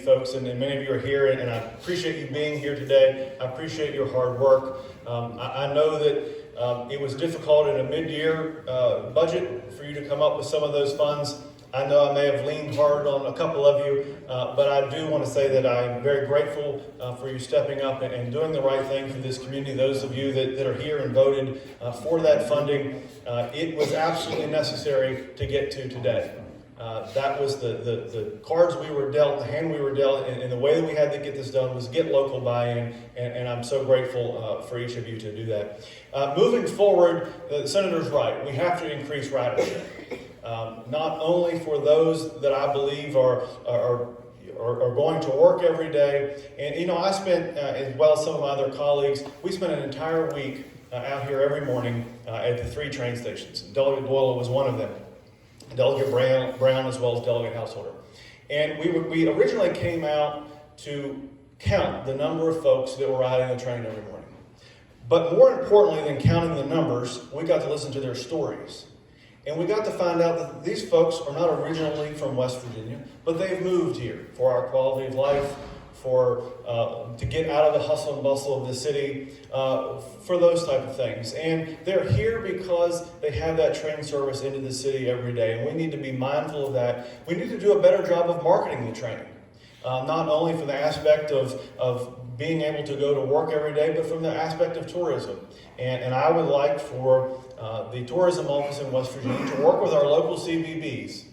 folks, and many of you are here, and I appreciate you being here today. I appreciate your hard work. I know that it was difficult in a mid-year budget for you to come up with some of those funds. I know I may have leaned hard on a couple of you, but I do want to say that I'm very grateful for you stepping up and doing the right thing for this community. Those of you that are here and voted for that funding, it was absolutely necessary to get to today. That was the cards we were dealt, the hand we were dealt, and the way that we had to get this done was get local buy-in, and I'm so grateful for each of you to do that. Moving forward, the Senator's right. We have to increase ridership. Not only for those that I believe are going to work every day. And, you know, I spent, as well as some of my other colleagues, we spent an entire week out here every morning at the 3 train stations. Delegate Dulyea was one of them. Delegate Brown as well as Delegate Householder. And we originally came out to count the number of folks that were riding the train every morning. But more importantly than counting the numbers, we got to listen to their stories. And we got to find out that these folks are not originally from West Virginia, but they've moved here for our quality of life, to get out of the hustle and bustle of the city, for those type of things. And they're here because they have that train service into the city every day, and we need to be mindful of that. We need to do a better job of marketing the train, not only from the aspect of being able to go to work every day, but from the aspect of tourism. And I would like for the tourism office in West Virginia to work with our local CBBs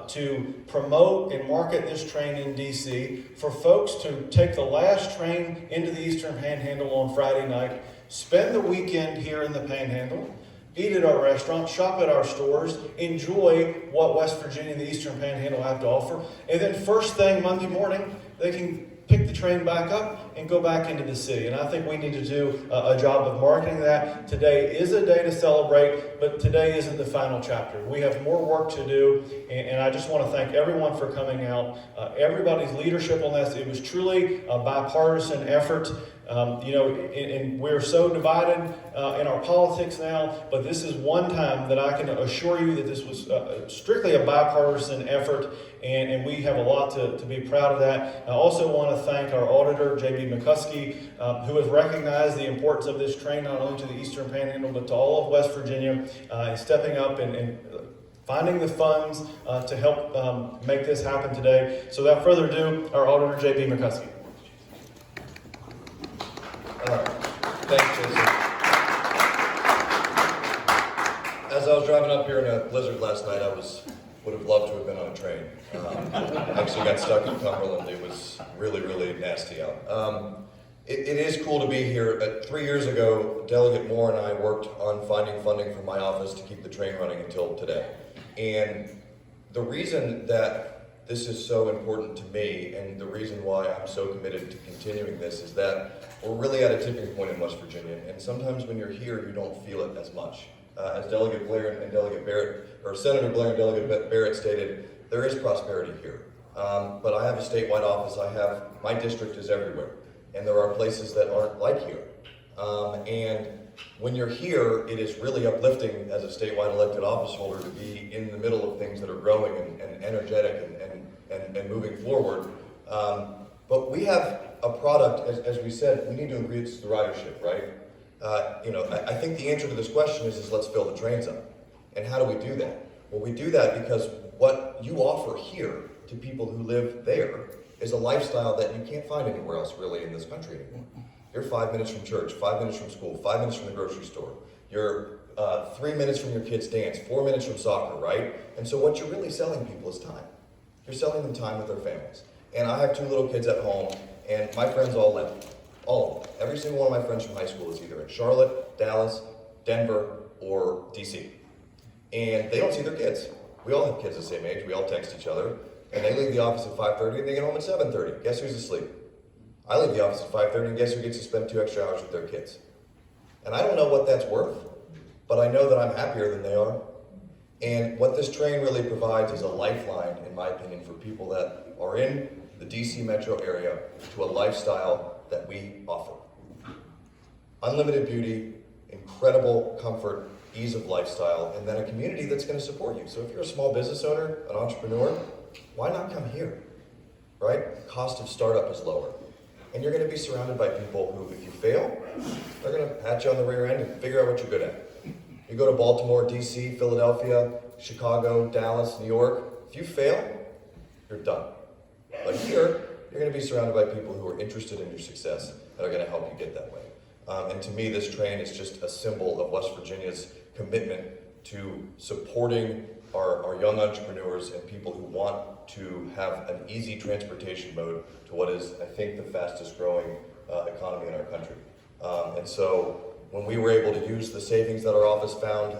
to promote and market this train in DC for folks to take the last train into the Eastern Panhandle on Friday night, spend the weekend here in the Panhandle, eat at our restaurant, shop at our stores, enjoy what West Virginia and the Eastern Panhandle have to offer, and then first thing Monday morning, they can pick the train back up and go back into the city. And I think we need to do a job of marketing that. Today is a day to celebrate, but today isn't the final chapter. We have more work to do, and I just want to thank everyone for coming out. Everybody's leadership on this. It was truly a bipartisan effort. And we're so divided in our politics now, but this is one time that I can assure you that this was strictly a bipartisan effort, and we have a lot to be proud of that. I also want to thank our auditor, McCuskey, who has recognized the importance of this train, not only to the Eastern Panhandle, but to all of West Virginia, and stepping up and finding the funds to help make this happen today. So without further ado, our auditor, McCuskey. All right. Thanks, Jason. As I was driving up here in a blizzard last night, would have loved to have been on a train. Actually got stuck in Cumberland. It was really, really nasty out. It is cool to be here. 3 years ago, Delegate Moore and I worked on finding funding for my office to keep the train running until today. And the reason that this is so important to me, and the reason why I'm so committed to continuing this, is that we're really at a tipping point in West Virginia, and sometimes when you're here, you don't feel it as much. As Delegate Blair and Delegate Barrett, or Senator Blair and Delegate Barrett stated, there is prosperity here. But I have a statewide office. My district is everywhere, and there are places that aren't like here. And when you're here, it is really uplifting as a statewide elected office holder to be in the middle of things that are growing and energetic and moving forward. But we have a product, as we said, we need to increase the ridership, right? I think the answer to this question is let's fill the trains up. And how do we do that? Well, we do that because what you offer here to people who live there is a lifestyle that you can't find anywhere else really in this country anymore. You're 5 minutes from church, 5 minutes from school, 5 minutes from the grocery store. You're 3 minutes from your kid's dance, 4 minutes from soccer, right? And so what you're really selling people is time. You're selling them time with their families. And I have 2 little kids at home, and my friends all left. All of them. Every single one of my friends from high school is either in Charlotte, Dallas, Denver, or DC. And they don't see their kids. We all have kids the same age. We all text each other. And they leave the office at 5:30 and they get home at 7:30. Guess who's asleep? I leave the office at 5:30 and guess who gets to spend 2 extra hours with their kids? And I don't know what that's worth, but I know that I'm happier than they are. And what this train really provides is a lifeline, in my opinion, for people that are in the DC metro area to a lifestyle that we offer. Unlimited beauty, incredible comfort, ease of lifestyle, and then a community that's going to support you. So if you're a small business owner, an entrepreneur, why not come here? right? Cost of startup is lower. And you're going to be surrounded by people who, if you fail, they're going to pat you on the rear end and figure out what you're good at. You go to Baltimore, DC, Philadelphia, Chicago, Dallas, New York, if you fail, you're done. But here, you're going to be surrounded by people who are interested in your success that are going to help you get that way. And to me, this train is just a symbol of West Virginia's commitment to supporting our young entrepreneurs and people who want to have an easy transportation mode to what is, I think, the fastest growing economy in our country. And so when we were able to use the savings that our office found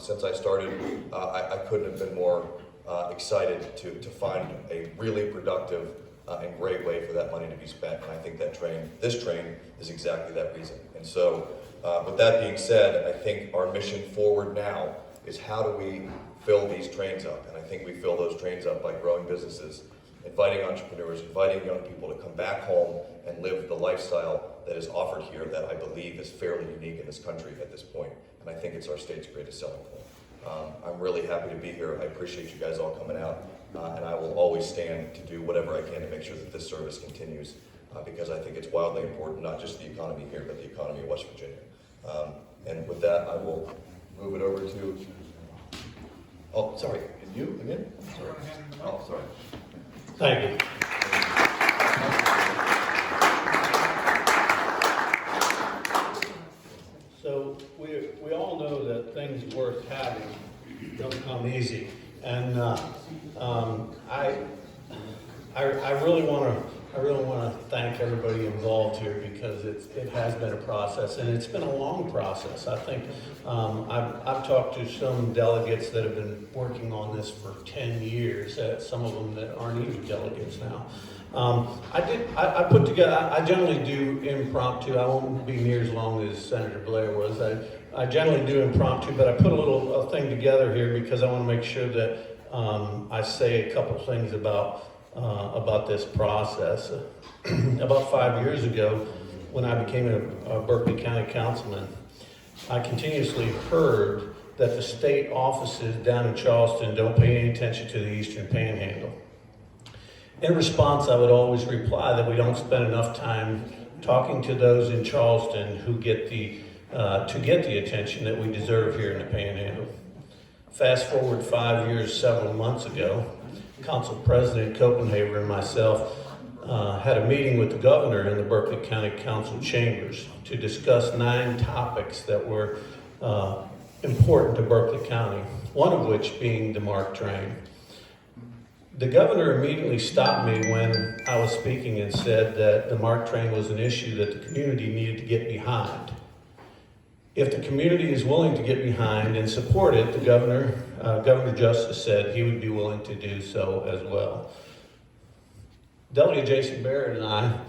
since I started, I couldn't have been more excited to find a really productive and great way for that money to be spent. And I think that this train is exactly that reason. And so with that being said, I think our mission forward now is how do we fill these trains up? And I think we fill those trains up by growing businesses, inviting entrepreneurs, inviting young people to come back home and live the lifestyle that is offered here that I believe is fairly unique in this country at this point. And I think it's our state's greatest selling point. I'm really happy to be here. I appreciate you guys all coming out. And I will always stand to do whatever I can to make sure that this service continues because I think it's wildly important, not just the economy here, but the economy of West Virginia. And with that, I will move it over to, oh, sorry, and you again? Sorry. Oh, sorry. Thank you. So we all know that things worth having don't come easy, and I really want to thank everybody involved here because it has been a process, and it's been a long process. I think I've talked to some delegates that have been working on this for 10 years. Some of them that aren't even delegates now. I put together. I generally do impromptu. I won't be near as long as Senator Blair was. I generally do impromptu, but I put a little thing together here because I want to make sure that I say a couple things about this process. About 5 years ago, when I became a Berkeley County councilman, I continuously heard that the state offices down in Charleston don't pay any attention to the Eastern Panhandle. In response, I would always reply that we don't spend enough time talking to those in Charleston who get the attention that we deserve here in the Panhandle. Fast forward 5 years, several months ago, Council President Copenhaver and myself had a meeting with the governor in the Berkeley County Council chambers to discuss 9 topics that were important to Berkeley County, one of which being the MARC train. The governor immediately stopped me when I was speaking and said that the MARC train was an issue that the community needed to get behind. If the community is willing to get behind and support it, the Governor Justice said he would be willing to do so as well. Delegate Jason Barrett and I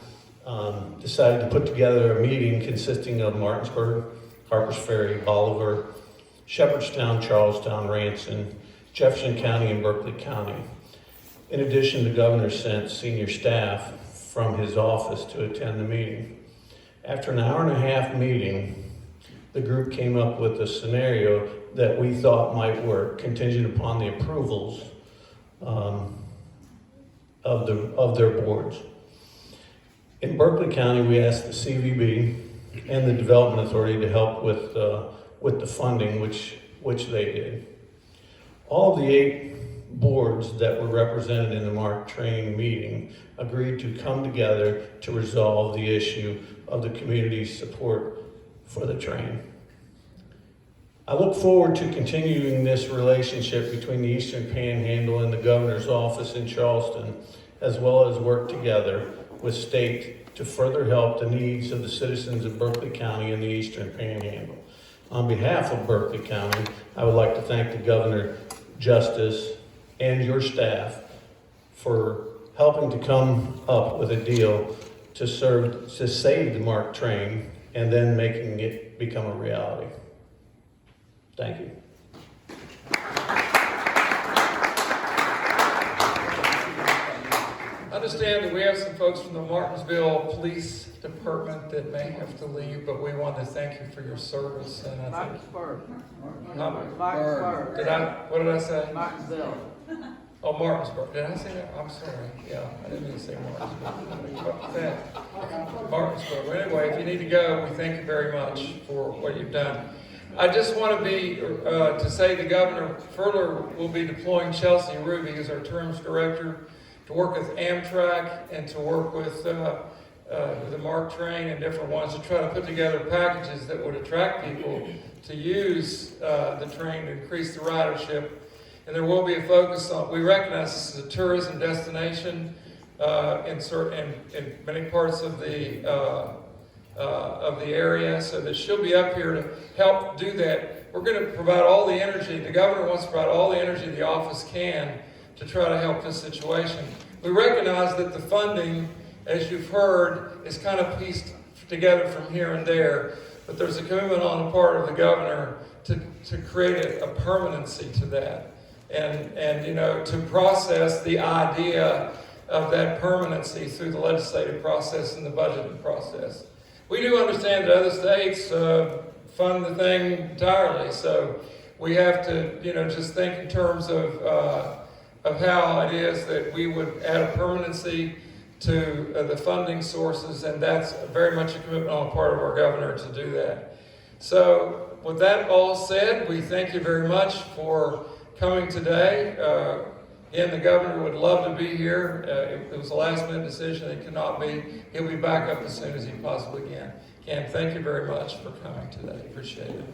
decided to put together a meeting consisting of Martinsville, Harpers Ferry, Bolivar, Shepherdstown, Charlestown, Ranson, Jefferson County, and Berkeley County. In addition, the governor sent senior staff from his office to attend the meeting. After an hour-and-a-half meeting, the group came up with a scenario that we thought might work, contingent upon the approvals of their boards. In Berkeley County, we asked the CVB and the Development Authority to help with the funding, which they did. All of the 8 boards that were represented in the MARC train meeting agreed to come together to resolve the issue of the community's support for the train. I look forward to continuing this relationship between the Eastern Panhandle and the governor's office in Charleston, as well as work together with state to further help the needs of the citizens of Berkeley County and the Eastern Panhandle. On behalf of Berkeley County, I would like to thank the Governor, Justice, and your staff for helping to come up with a deal to save the MARC train and then making it become a reality. Thank you. Understand that we have some folks from the Martinsville Police Department that may have to leave, but we want to thank you for your service. And I think, Mike's first. Huh? Mike's first. what did I say? Martinsville. Oh, Martinsville. Did I say that? I'm sorry. Yeah, I didn't mean to say Martinsville. What was that? Martinsville. Well, anyway, if you need to go, we thank you very much for what you've done. I just want to say the governor further will be deploying Chelsea Ruby as our terms director to work with Amtrak and to work with the MARC train and different ones to try to put together packages that would attract people to use the train to increase the ridership. And there will be a focus on, we recognize this is a tourism destination in many parts of the area, so that she'll be up here to help do that. We're going to provide all the energy, the governor wants to provide all the energy the office can to try to help this situation. We recognize that the funding, as you've heard, is kind of pieced together from here and there, but there's a commitment on the part of the governor to create a permanency to that. And you know, to process the idea of that permanency through the legislative process and the budgeting process. We do understand that other states fund the thing entirely, so we have to, you know, just think in terms of how it is that we would add a permanency to the funding sources, and that's very much a commitment on the part of our governor to do that. So, with that all said, we thank you very much for coming today. Again, the governor would love to be here. It was a last-minute decision. It cannot be. He'll be back up as soon as he possibly can. Ken, thank you very much for coming today. Appreciate it.